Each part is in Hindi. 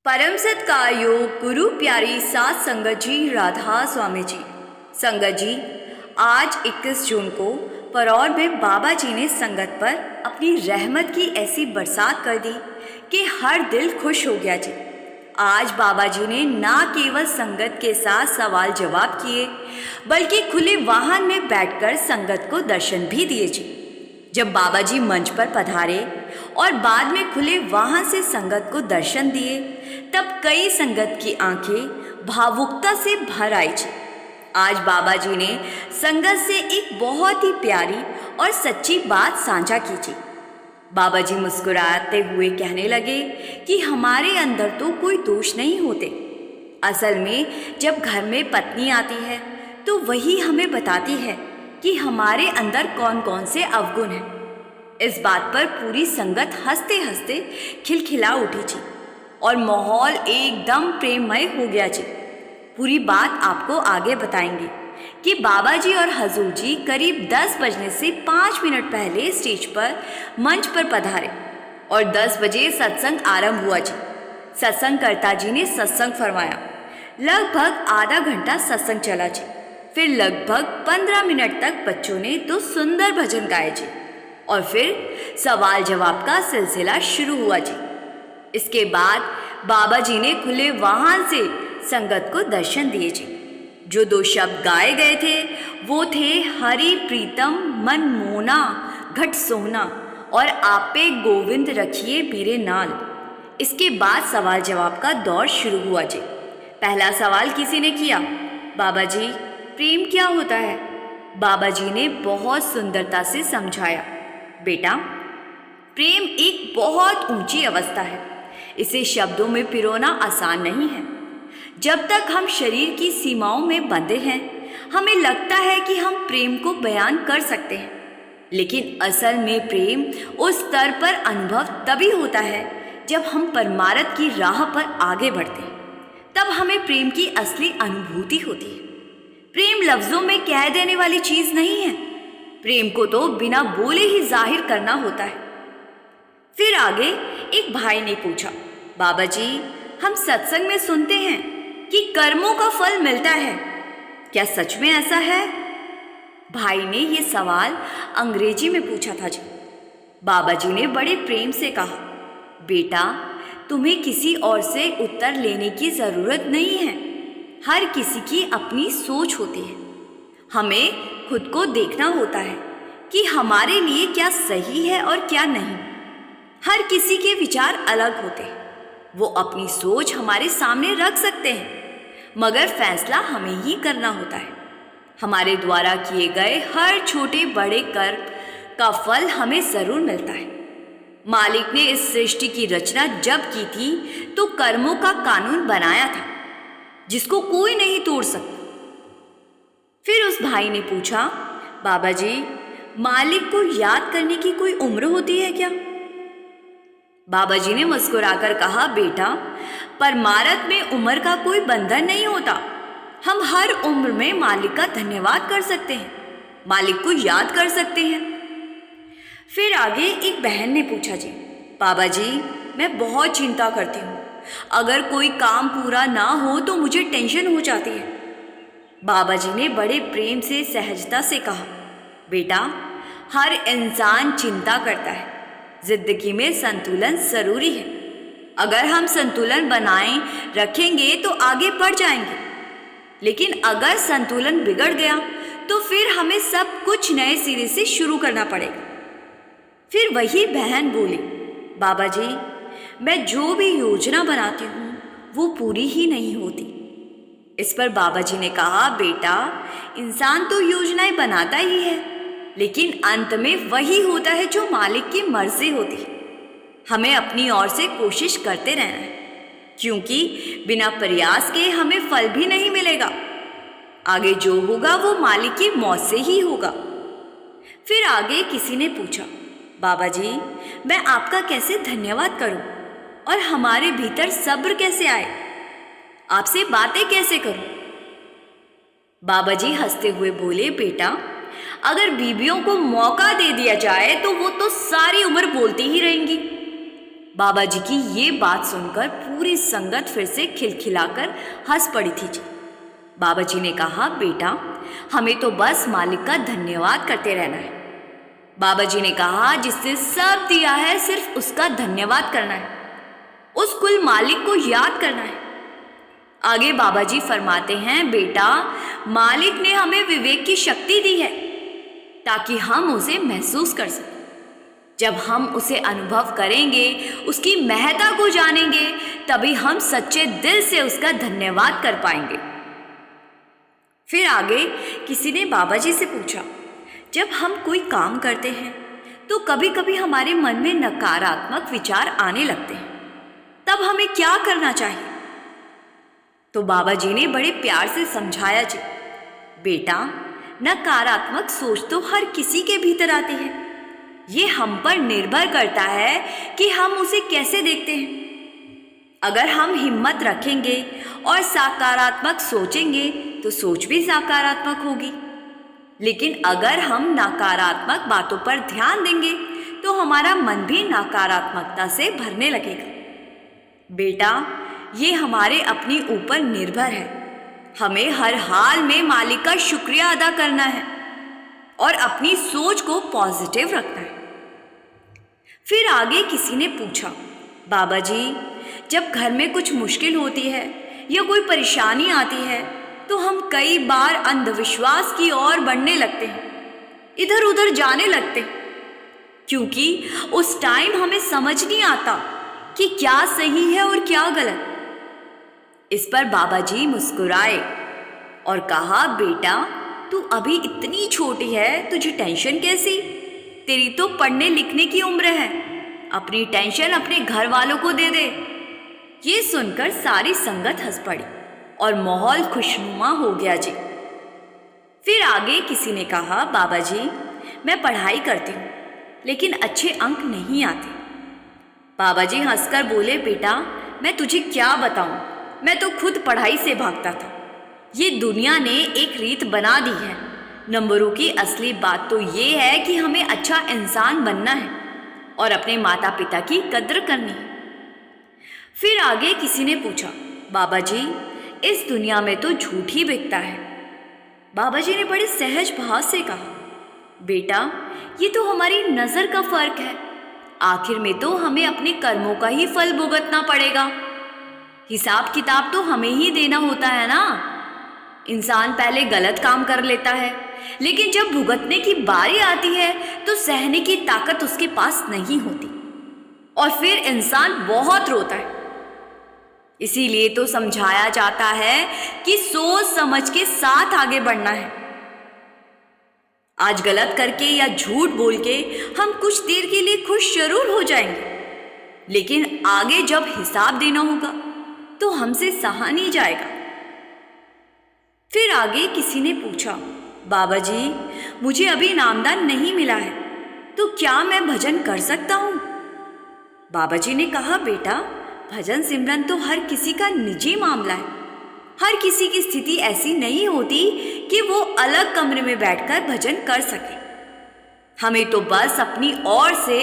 परम सत्कार योग गुरु प्यारी सात संगत जी राधा स्वामी जी। संगत जी, आज 21 जून को परौर में बाबा जी ने संगत पर अपनी रहमत की ऐसी बरसात कर दी कि हर दिल खुश हो गया जी। आज बाबा जी ने ना केवल संगत के साथ सवाल जवाब किए बल्कि खुले वाहन में बैठकर संगत को दर्शन भी दिए जी। जब बाबा जी मंच पर पधारे और बाद में खुले वाहन से संगत को दर्शन दिए तब कई संगत की आंखें भावुकता से भर आई जी। आज बाबा जी ने संगत से एक बहुत ही प्यारी और सच्ची बात साझा की जी। बाबा जी मुस्कुराते हुए कहने लगे कि हमारे अंदर तो कोई दोष नहीं होते। असल में जब घर में पत्नी आती है तो वही हमें बताती है कि हमारे अंदर कौन कौन से अवगुण हैं। इस बात पर पूरी संगत हंसते हंसते खिलखिला उठी जी और माहौल एकदम प्रेममय हो गया जी। पूरी बात आपको आगे बताएंगे कि बाबा जी और हजूर जी करीब 10 बजने से 5 मिनट पहले स्टेज पर मंच पर पधारे और 10 बजे सत्संग आरंभ हुआ जी। सत्संगकर्ता जी ने सत्संग फरमाया। लगभग आधा घंटा सत्संग चला जी। फिर लगभग 15 मिनट तक बच्चों ने 2 सुंदर भजन गाए जी और फिर सवाल जवाब का सिलसिला शुरू हुआ जी। इसके बाद बाबा जी ने खुले वाहन से संगत को दर्शन दिए जी। जो 2 शब्द गाए गए थे वो थे हरि प्रीतम मन मोना घट सोना और आपे गोविंद रखिए मेरे नाल। इसके बाद सवाल जवाब का दौर शुरू हुआ जी। पहला सवाल किसी ने किया, बाबा जी प्रेम क्या होता है? बाबा जी ने बहुत सुंदरता से समझाया, बेटा प्रेम एक बहुत ऊंची अवस्था है। इसे शब्दों में पिरोना आसान नहीं है। जब तक हम शरीर की सीमाओं में बंधे हैं हमें लगता है कि हम प्रेम को बयान कर सकते हैं, लेकिन असल में प्रेम उस स्तर पर अनुभव तभी होता है जब हम परमार्थ की राह पर आगे बढ़ते हैं। तब हमें प्रेम की असली अनुभूति होती है। प्रेम लफ्जों में कह देने वाली चीज नहीं है। प्रेम को तो बिना बोले ही जाहिर करना होता है। फिर आगे एक भाई ने पूछा, बाबा जी हम सत्संग में सुनते हैं कि कर्मों का फल मिलता है, क्या सच में ऐसा है? भाई ने ये सवाल अंग्रेजी में पूछा था जी। बाबा जी ने बड़े प्रेम से कहा, बेटा तुम्हें किसी और से उत्तर लेने की जरूरत नहीं है। हर किसी की अपनी सोच होती है। हमें खुद को देखना होता है कि हमारे लिए क्या सही है और क्या नहीं। हर किसी के विचार अलग होते हैं। वो अपनी सोच हमारे सामने रख सकते हैं, मगर फैसला हमें ही करना होता है। हमारे द्वारा किए गए हर छोटे बड़े कर्म का फल हमें जरूर मिलता है। मालिक ने इस सृष्टि की रचना जब की थी तो कर्मों का कानून बनाया था जिसको कोई नहीं तोड़ सकता। फिर उस भाई ने पूछा, बाबा जी मालिक को याद करने की कोई उम्र होती है क्या? बाबा जी ने मुस्कुराकर कहा, बेटा परमार्थ में उम्र का कोई बंधन नहीं होता। हम हर उम्र में मालिक का धन्यवाद कर सकते हैं, मालिक को याद कर सकते हैं। फिर आगे एक बहन ने पूछा, जी बाबा जी मैं बहुत चिंता करती हूँ। अगर कोई काम पूरा ना हो तो मुझे टेंशन हो जाती है। बाबा जी ने बड़े प्रेम से सहजता से कहा, बेटा हर इंसान चिंता करता है। जिंदगी में संतुलन जरूरी है। अगर हम संतुलन बनाए रखेंगे तो आगे बढ़ जाएंगे, लेकिन अगर संतुलन बिगड़ गया तो फिर हमें सब कुछ नए सिरे से शुरू करना पड़ेगा। फिर वही बहन बोली, बाबा जी मैं जो भी योजना बनाती हूँ वो पूरी ही नहीं होती। इस पर बाबा जी ने कहा, बेटा इंसान तो योजनाएं बनाता ही है, लेकिन अंत में वही होता है जो मालिक की मर्जी होती है। हमें अपनी ओर से कोशिश करते रहना है, क्योंकि बिना प्रयास के हमें फल भी नहीं मिलेगा। आगे जो होगा वो मालिक की मौत से ही होगा। फिर आगे किसी ने पूछा, बाबा जी मैं आपका कैसे धन्यवाद करूं और हमारे भीतर सब्र कैसे आए, आपसे बातें कैसे करूं? बाबा जी हंसते हुए बोले, बेटा अगर बीवियों को मौका दे दिया जाए तो वो तो सारी उम्र बोलती ही रहेंगी। बाबा जी की ये बात सुनकर पूरी संगत फिर से खिलखिलाकर हंस पड़ी थी जी। बाबा जी ने कहा, बेटा हमें तो बस मालिक का धन्यवाद करते रहना है। बाबा जी ने कहा, जिससे सब दिया है सिर्फ उसका धन्यवाद करना है, उस कुल मालिक को याद करना है। आगे बाबा जी फरमाते हैं, बेटा मालिक ने हमें विवेक की शक्ति दी है ताकि हम उसे महसूस कर सकें। जब हम उसे अनुभव करेंगे, उसकी महत्ता को जानेंगे, तभी हम सच्चे दिल से उसका धन्यवाद कर पाएंगे। फिर आगे किसी ने बाबा जी से पूछा, जब हम कोई काम करते हैं तो कभी कभी हमारे मन में नकारात्मक विचार आने लगते हैं, तब हमें क्या करना चाहिए? तो बाबा जी ने बड़े प्यार से समझाया जी, बेटा नकारात्मक सोच तो हर किसी के भीतर आती है। ये हम पर निर्भर करता है कि हम उसे कैसे देखते हैं। अगर हम हिम्मत रखेंगे और सकारात्मक सोचेंगे तो सोच भी सकारात्मक होगी। लेकिन अगर हम नकारात्मक बातों पर ध्यान देंगे तो हमारा मन भी नकारात्मकता से भरने लगेगा। बेटा ये हमारे अपने ऊपर निर्भर है। हमें हर हाल में मालिक का शुक्रिया अदा करना है और अपनी सोच को पॉजिटिव रखना है। फिर आगे किसी ने पूछा, बाबा जी जब घर में कुछ मुश्किल होती है या कोई परेशानी आती है तो हम कई बार अंधविश्वास की ओर बढ़ने लगते हैं, इधर उधर जाने लगते हैं, क्योंकि उस टाइम हमें समझ नहीं आता कि क्या सही है और क्या गलत। इस पर बाबा जी मुस्कुराए और कहा, बेटा तू अभी इतनी छोटी है, तुझे टेंशन कैसी? तेरी तो पढ़ने लिखने की उम्र है, अपनी टेंशन अपने घर वालों को दे दे। ये सुनकर सारी संगत हंस पड़ी और माहौल खुशनुमा हो गया जी। फिर आगे किसी ने कहा, बाबा जी मैं पढ़ाई करती हूँ लेकिन अच्छे अंक नहीं आते। बाबा जी हंसकर बोले, बेटा मैं तुझे क्या बताऊँ, मैं तो खुद पढ़ाई से भागता था। ये दुनिया ने एक रीत बना दी है। नंबरों की असली बात तो ये है कि हमें अच्छा इंसान बनना है और अपने माता पिता की कद्र करनी है। फिर आगे किसी ने पूछा, बाबा जी इस दुनिया में तो झूठ ही बिकता है। बाबा जी ने बड़े सहज भाव से कहा, बेटा ये तो हमारी नज़र का फर्क है। आखिर में तो हमें अपने कर्मों का ही फल भुगतना पड़ेगा। हिसाब किताब तो हमें ही देना होता है ना। इंसान पहले गलत काम कर लेता है, लेकिन जब भुगतने की बारी आती है तो सहने की ताकत उसके पास नहीं होती और फिर इंसान बहुत रोता है। इसीलिए तो समझाया जाता है कि सोच समझ के साथ आगे बढ़ना है। आज गलत करके या झूठ बोल के हम कुछ देर के लिए खुश जरूर हो जाएंगे, लेकिन आगे जब हिसाब देना होगा तो हमसे सहा नहीं जाएगा। फिर आगे किसी ने पूछा, बाबा जी मुझे अभी नामदान नहीं मिला है तो क्या मैं भजन कर सकता हूँ? बाबा जी ने कहा, बेटा भजन सिमरन तो हर किसी का निजी मामला है। हर किसी की स्थिति ऐसी नहीं होती कि वो अलग कमरे में बैठकर भजन कर सके। हमें तो बस अपनी ओर से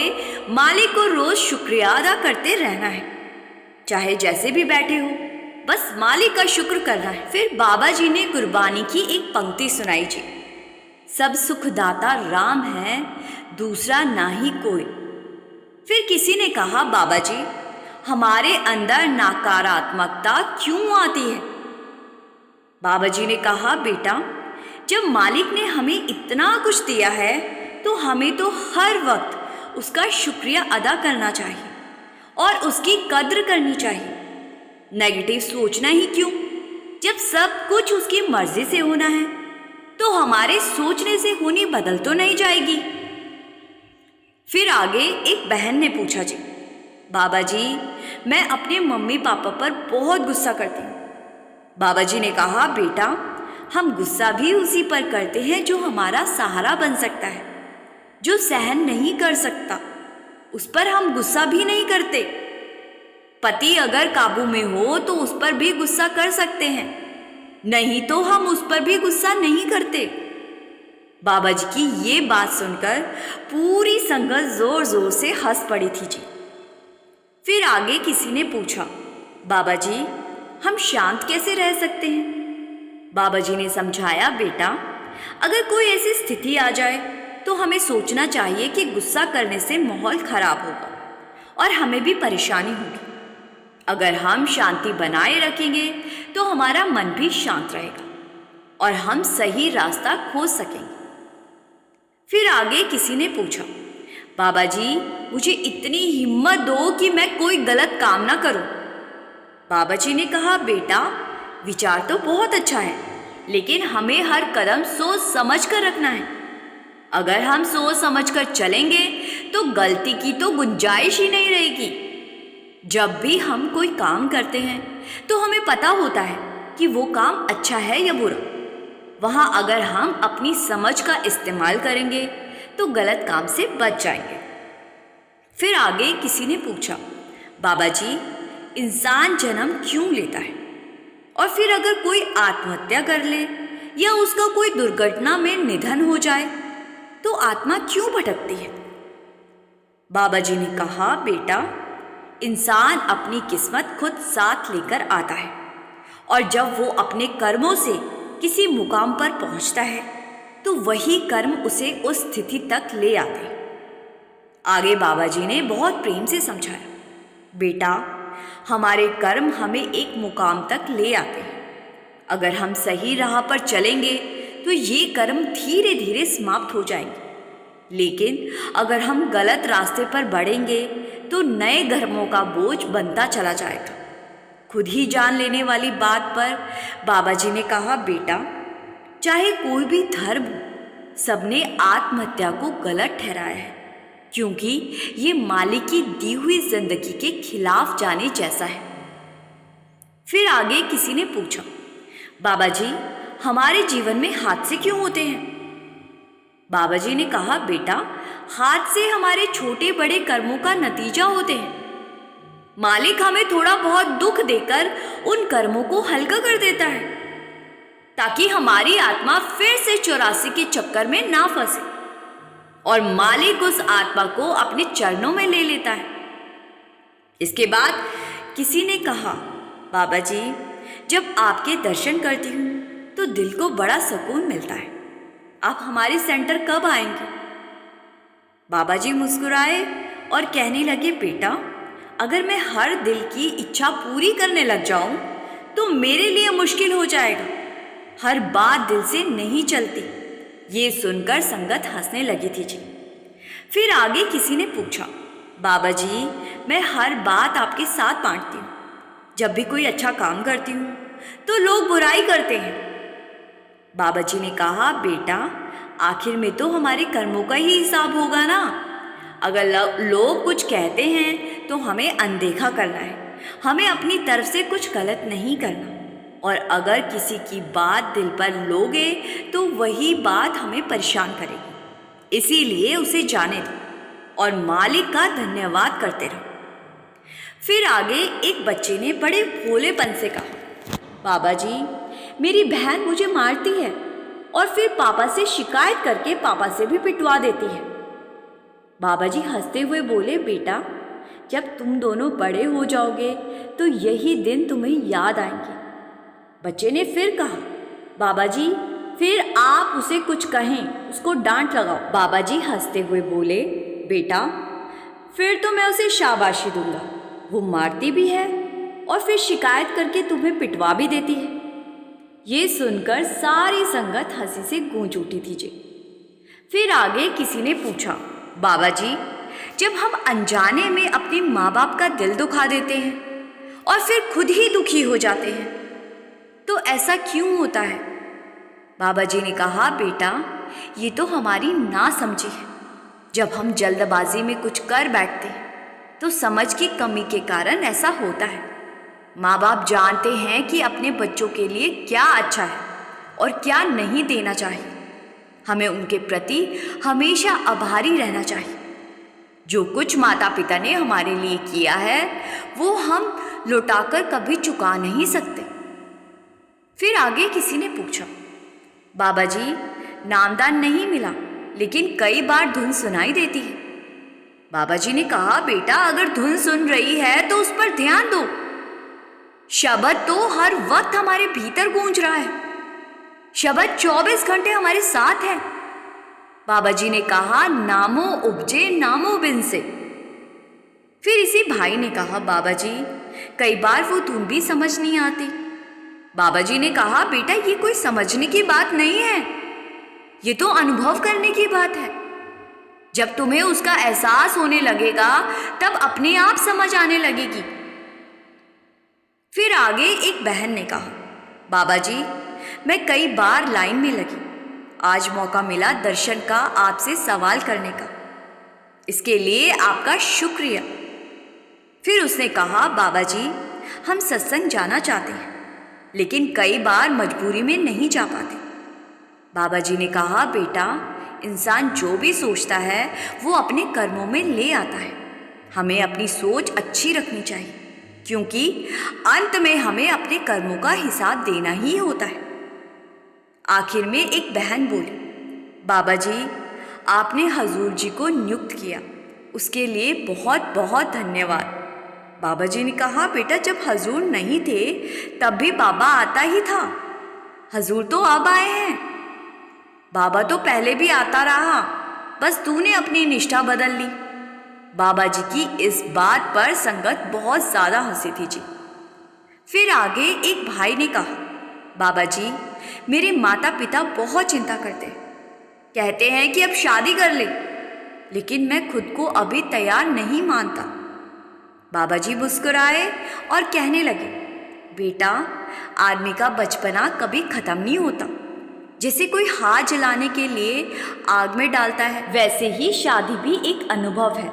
मालिक को रोज शुक्रिया अदा करते रहना है, चाहे जैसे भी बैठे हो, बस मालिक का शुक्र करना है। फिर बाबा जी ने कुर्बानी की एक पंक्ति सुनाई जी, सब सुखदाता राम है, दूसरा ना ही कोई। फिर किसी ने कहा, बाबा जी हमारे अंदर नकारात्मकता क्यों आती है? बाबा जी ने कहा, बेटा जब मालिक ने हमें इतना कुछ दिया है तो हमें तो हर वक्त उसका शुक्रिया अदा करना चाहिए और उसकी कद्र करनी चाहिए। नेगेटिव सोचना ही क्यों? जब सब कुछ उसकी मर्जी से होना है तो हमारे सोचने से होनी बदल तो नहीं जाएगी। फिर आगे एक बहन ने पूछा, जी बाबा जी मैं अपने मम्मी पापा पर बहुत गुस्सा करती हूँ। बाबा जी ने कहा, बेटा हम गुस्सा भी उसी पर करते हैं जो हमारा सहारा बन सकता है। जो सहन नहीं कर सकता उस पर हम गुस्सा भी नहीं करते। पति अगर काबू में हो तो उस पर भी गुस्सा कर सकते हैं, नहीं तो हम उस पर भी गुस्सा नहीं करते। बाबा जी की ये बात सुनकर पूरी संगत जोर जोर से हंस पड़ी थी जी। फिर आगे किसी ने पूछा, बाबा जी हम शांत कैसे रह सकते हैं? बाबा जी ने समझाया, बेटा अगर कोई ऐसी स्थिति आ जाए तो हमें सोचना चाहिए कि गुस्सा करने से माहौल खराब होगा और हमें भी परेशानी होगी। अगर हम शांति बनाए रखेंगे तो हमारा मन भी शांत रहेगा और हम सही रास्ता खोज सकेंगे। फिर आगे किसी ने पूछा, बाबा जी मुझे इतनी हिम्मत दो कि मैं कोई गलत काम ना करूं। बाबा जी ने कहा, बेटा विचार तो बहुत अच्छा है, लेकिन हमें हर कदम सोच समझ कर रखना है। अगर हम सोच समझ कर चलेंगे तो गलती की तो गुंजाइश ही नहीं रहेगी। जब भी हम कोई काम करते हैं तो हमें पता होता है कि वो काम अच्छा है या बुरा। वहाँ अगर हम अपनी समझ का इस्तेमाल करेंगे तो गलत काम से बच जाएंगे। फिर आगे किसी ने पूछा, बाबा जी इंसान जन्म क्यों लेता है? और फिर अगर कोई आत्महत्या कर ले या उसका कोई दुर्घटना में निधन हो जाए तो आत्मा क्यों भटकती है? बाबा जी ने कहा, बेटा इंसान अपनी किस्मत खुद साथ लेकर आता है और जब वो अपने कर्मों से किसी मुकाम पर पहुंचता है तो वही कर्म उसे उस स्थिति तक ले आते हैं। आगे बाबा जी ने बहुत प्रेम से समझाया, बेटा हमारे कर्म हमें एक मुकाम तक ले आते हैं। अगर हम सही राह पर चलेंगे तो ये कर्म धीरे धीरे समाप्त हो जाएंगे, लेकिन अगर हम गलत रास्ते पर बढ़ेंगे तो नए कर्मों का बोझ बनता चला जाएगा। खुद ही जान लेने वाली बात पर बाबा जी ने कहा, बेटा चाहे कोई भी धर्म हो, सबने आत्महत्या को गलत ठहराया है, क्योंकि ये मालिक की दी हुई जिंदगी के खिलाफ जाने जैसा है। फिर आगे किसी ने पूछा, बाबा जी हमारे जीवन में हादसे क्यों होते हैं? बाबा जी ने कहा, बेटा हादसे हमारे छोटे बड़े कर्मों का नतीजा होते हैं। मालिक हमें थोड़ा बहुत दुख देकर उन कर्मों को हल्का कर देता है ताकि हमारी आत्मा फिर से 84 के चक्कर में ना फंसे और मालिक उस आत्मा को अपने चरणों में ले लेता है। इसके बाद किसी ने कहा, बाबा जी जब आपके दर्शन करती हूँ तो दिल को बड़ा सुकून मिलता है। आप हमारे सेंटर कब आएंगे? बाबा जी मुस्कुराए और कहने लगे, बेटा अगर मैं हर दिल की इच्छा पूरी करने लग जाऊं तो मेरे लिए मुश्किल हो जाएगा। हर बात दिल से नहीं चलती। ये सुनकर संगत हंसने लगी थी जी। फिर आगे किसी ने पूछा, बाबा जी मैं हर बात आपके साथ बांटती हूँ। जब भी कोई अच्छा काम करती हूँ तो लोग बुराई करते हैं। बाबा जी ने कहा, बेटा आखिर में तो हमारे कर्मों का ही हिसाब होगा ना। अगर लोग कुछ कहते हैं तो हमें अनदेखा करना है, हमें अपनी तरफ से कुछ गलत नहीं करना। और अगर किसी की बात दिल पर लोगे तो वही बात हमें परेशान करेगी। इसीलिए उसे जाने दो और मालिक का धन्यवाद करते रहो। फिर आगे एक बच्चे ने बड़े भोलेपन से कहा, बाबा जी मेरी बहन मुझे मारती है और फिर पापा से शिकायत करके पापा से भी पिटवा देती है। बाबा जी हंसते हुए बोले, बेटा जब तुम दोनों बड़े हो जाओगे तो यही दिन तुम्हें याद आएंगे। बच्चे ने फिर कहा, बाबा जी फिर आप उसे कुछ कहें, उसको डांट लगाओ। बाबा जी हंसते हुए बोले, बेटा फिर तो मैं उसे शाबाशी दूंगा। वो मारती भी है और फिर शिकायत करके तुम्हें पिटवा भी देती है। ये सुनकर सारी संगत हंसी से गूंज उठी थी जी। फिर आगे किसी ने पूछा, बाबा जी जब हम अनजाने में अपने माँ बाप का दिल दुखा देते हैं और फिर खुद ही दुखी हो जाते हैं तो ऐसा क्यों होता है? बाबा जी ने कहा, बेटा ये तो हमारी नासमझी है। जब हम जल्दबाजी में कुछ कर बैठते हैं तो समझ की कमी के कारण ऐसा होता है। माँ बाप जानते हैं कि अपने बच्चों के लिए क्या अच्छा है और क्या नहीं देना चाहिए। हमें उनके प्रति हमेशा आभारी रहना चाहिए। जो कुछ माता पिता ने हमारे लिए किया है वो हम लौटाकर कभी चुका नहीं सकते। फिर आगे किसी ने पूछा, बाबा जी नामदान नहीं मिला लेकिन कई बार धुन सुनाई देती है। बाबा जी ने कहा, बेटा अगर धुन सुन रही है तो उस पर ध्यान दो। शब्द तो हर वक्त हमारे भीतर गूंज रहा है। शब्द 24 घंटे हमारे साथ है। बाबा जी ने कहा, नामो उपजे नामो बिन से। फिर इसी भाई ने कहा, बाबा जी कई बार वो धुन भी समझ नहीं आती। बाबा जी ने कहा, बेटा ये कोई समझने की बात नहीं है, ये तो अनुभव करने की बात है। जब तुम्हें उसका एहसास होने लगेगा तब अपने आप समझ आने लगेगी। फिर आगे एक बहन ने कहा, बाबा जी मैं कई बार लाइन में लगी, आज मौका मिला दर्शन का आपसे सवाल करने का, इसके लिए आपका शुक्रिया। फिर उसने कहा, बाबा जी हम सत्संग जाना चाहते हैं लेकिन कई बार मजबूरी में नहीं जा पाते। बाबा जी ने कहा, बेटा इंसान जो भी सोचता है वो अपने कर्मों में ले आता है। हमें अपनी सोच अच्छी रखनी चाहिए क्योंकि अंत में हमें अपने कर्मों का हिसाब देना ही होता है। आखिर में एक बहन बोली, बाबा जी आपने हजूर जी को नियुक्त किया, उसके लिए बहुत बहुत धन्यवाद। बाबा जी ने कहा, बेटा जब हजूर नहीं थे तब भी बाबा आता ही था, हजूर तो अब आए हैं। बाबा तो पहले भी आता रहा, बस तूने अपनी निष्ठा बदल ली। बाबा जी की इस बात पर संगत बहुत ज़्यादा हंसी थी जी। फिर आगे एक भाई ने कहा, बाबा जी मेरे माता पिता बहुत चिंता करते हैं, कहते हैं कि अब शादी कर ले, लेकिन मैं खुद को अभी तैयार नहीं मानता। बाबा जी मुस्कुराए और कहने लगे, बेटा आदमी का बचपना कभी ख़त्म नहीं होता। जैसे कोई हाथ जलाने के लिए आग में डालता है, वैसे ही शादी भी एक अनुभव है,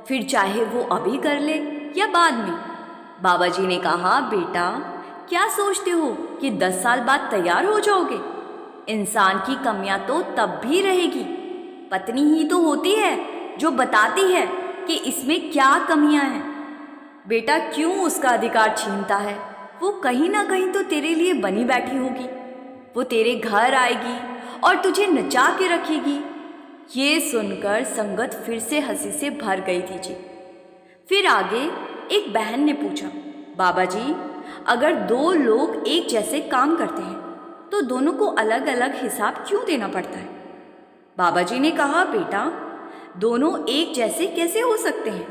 फिर चाहे वो अभी कर ले या बाद में। बाबा जी ने कहा, बेटा क्या सोचते हो कि 10 साल बाद तैयार हो जाओगे? इंसान की कमियां तो तब भी रहेगी, पत्नी ही तो होती है जो बताती है कि इसमें क्या कमियां हैं। बेटा क्यों उसका अधिकार छीनता है? वो कहीं ना कहीं तो तेरे लिए बनी बैठी होगी, वो तेरे घर आएगी और तुझे नचा के रखेगी। ये सुनकर संगत फिर से हंसी से भर गई थी जी। फिर आगे एक बहन ने पूछा, बाबा जी अगर 2 लोग एक जैसे काम करते हैं तो दोनों को अलग अलग हिसाब क्यों देना पड़ता है? बाबा जी ने कहा, बेटा दोनों एक जैसे कैसे हो सकते हैं?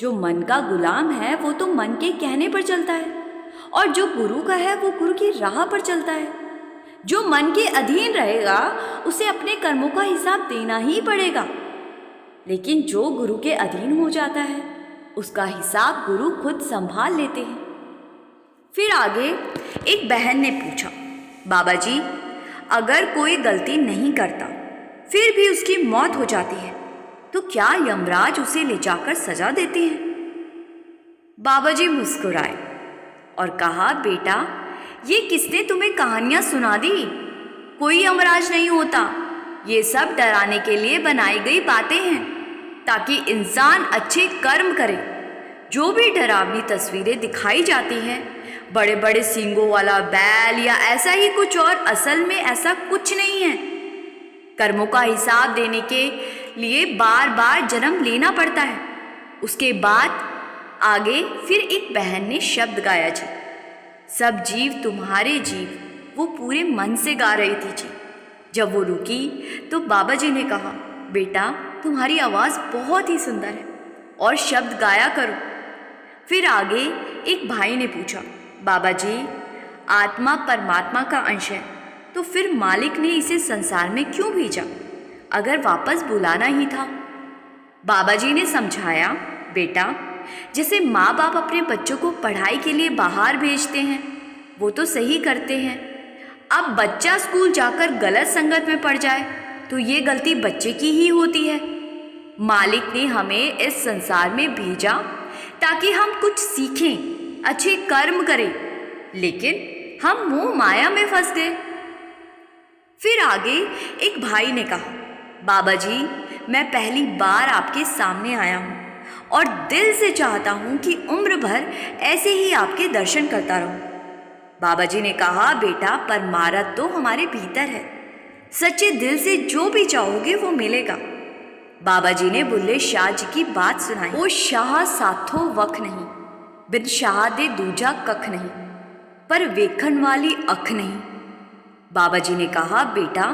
जो मन का गुलाम है वो तो मन के कहने पर चलता है, और जो गुरु का है वो गुरु की राह पर चलता है। जो मन के अधीन रहेगा उसे अपने कर्मों का हिसाब देना ही पड़ेगा, लेकिन जो गुरु के अधीन हो जाता है उसका हिसाब गुरु खुद संभाल लेते हैं। फिर आगे एक बहन ने पूछा, बाबा जी अगर कोई गलती नहीं करता फिर भी उसकी मौत हो जाती है तो क्या यमराज उसे ले जाकर सजा देते हैं? बाबा जी मुस्कुराए और कहा, बेटा ये किसने तुम्हें कहानियां सुना दी? कोई यमराज नहीं होता, ये सब डराने के लिए बनाई गई बातें हैं ताकि इंसान अच्छे कर्म करे। जो भी डरावनी तस्वीरें दिखाई जाती हैं, बड़े बड़े सींगों वाला बैल या ऐसा ही कुछ और, असल में ऐसा कुछ नहीं है। कर्मों का हिसाब देने के लिए बार बार जन्म लेना पड़ता है। उसके बाद आगे फिर एक बहन ने शब्द गाया जी, सब जीव तुम्हारे जीव, वो पूरे मन से गा रही थी जी। जब वो रुकी तो बाबा जी ने कहा, बेटा तुम्हारी आवाज़ बहुत ही सुंदर है और शब्द गाया करो। फिर आगे एक भाई ने पूछा, बाबा जी आत्मा परमात्मा का अंश है तो फिर मालिक ने इसे संसार में क्यों भेजा अगर वापस बुलाना ही था? बाबा जी ने समझाया, बेटा जैसे माँ बाप अपने बच्चों को पढ़ाई के लिए बाहर भेजते हैं वो तो सही करते हैं। अब बच्चा स्कूल जाकर गलत संगत में पड़ जाए तो ये गलती बच्चे की ही होती है। मालिक ने हमें इस संसार में भेजा ताकि हम कुछ सीखें, अच्छे कर्म करें, लेकिन हम मोह माया में फंस गए। फिर आगे एक भाई ने कहा, बाबा जी मैं पहली बार आपके सामने आया हूँ और दिल से चाहता हूँ कि उम्र भर ऐसे ही आपके दर्शन करता रहूँ। बाबा जी ने कहा, बेटा परमार्थ तो हमारे भीतर है, सच्चे दिल से जो भी चाहोगे वो मिलेगा। बाबा जी ने बुल्ले शाह जी की बात सुनाई। ओ शाह साथों वख नहीं, बिन शाह दे दूजा कख नहीं, पर वेखन वाली अख नहीं। बाबा जी ने कहा, बेटा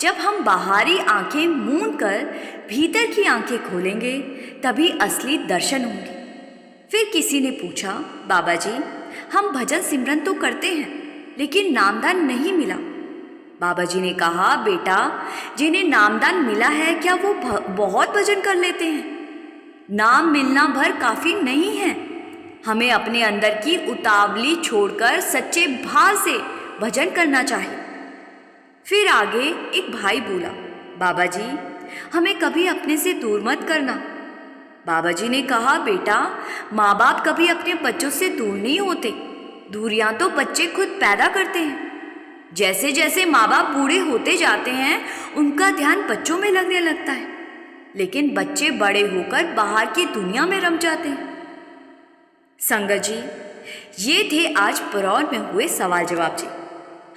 जब हम बाहरी आंखें मूंद कर भीतर की आंखें खोलेंगे तभी असली दर्शन होंगे। फिर किसी ने पूछा, बाबा जी हम भजन सिमरन तो करते हैं लेकिन नामदान नहीं मिला। बाबा जी ने कहा, बेटा जिन्हें नामदान मिला है क्या वो बहुत भजन कर लेते हैं? नाम मिलना भर काफ़ी नहीं है। हमें अपने अंदर की उतावली छोड़कर सच्चे भाव से भजन करना चाहिए। फिर आगे एक भाई बोला, बाबा जी हमें कभी अपने से दूर मत करना। बाबा जी ने कहा, बेटा माँ बाप कभी अपने बच्चों से दूर नहीं होते, दूरियां तो बच्चे खुद पैदा करते हैं। जैसे जैसे माँ बाप बूढ़े होते जाते हैं उनका ध्यान बच्चों में लगने लगता है, लेकिन बच्चे बड़े होकर बाहर की दुनिया में रम जाते हैं। संगत जी, ये थे आज परौर में हुए सवाल जवाब जी।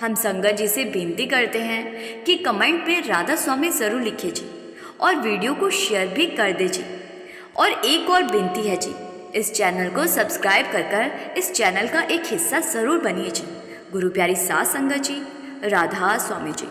हम संगत जी से विनती करते हैं कि कमेंट में राधा स्वामी ज़रूर लिखिए जी और वीडियो को शेयर भी कर दीजिए। और एक और विनती है जी, इस चैनल को सब्सक्राइब कर इस चैनल का एक हिस्सा ज़रूर बनिए जी। गुरु प्यारी सात संगत जी, राधा स्वामी जी।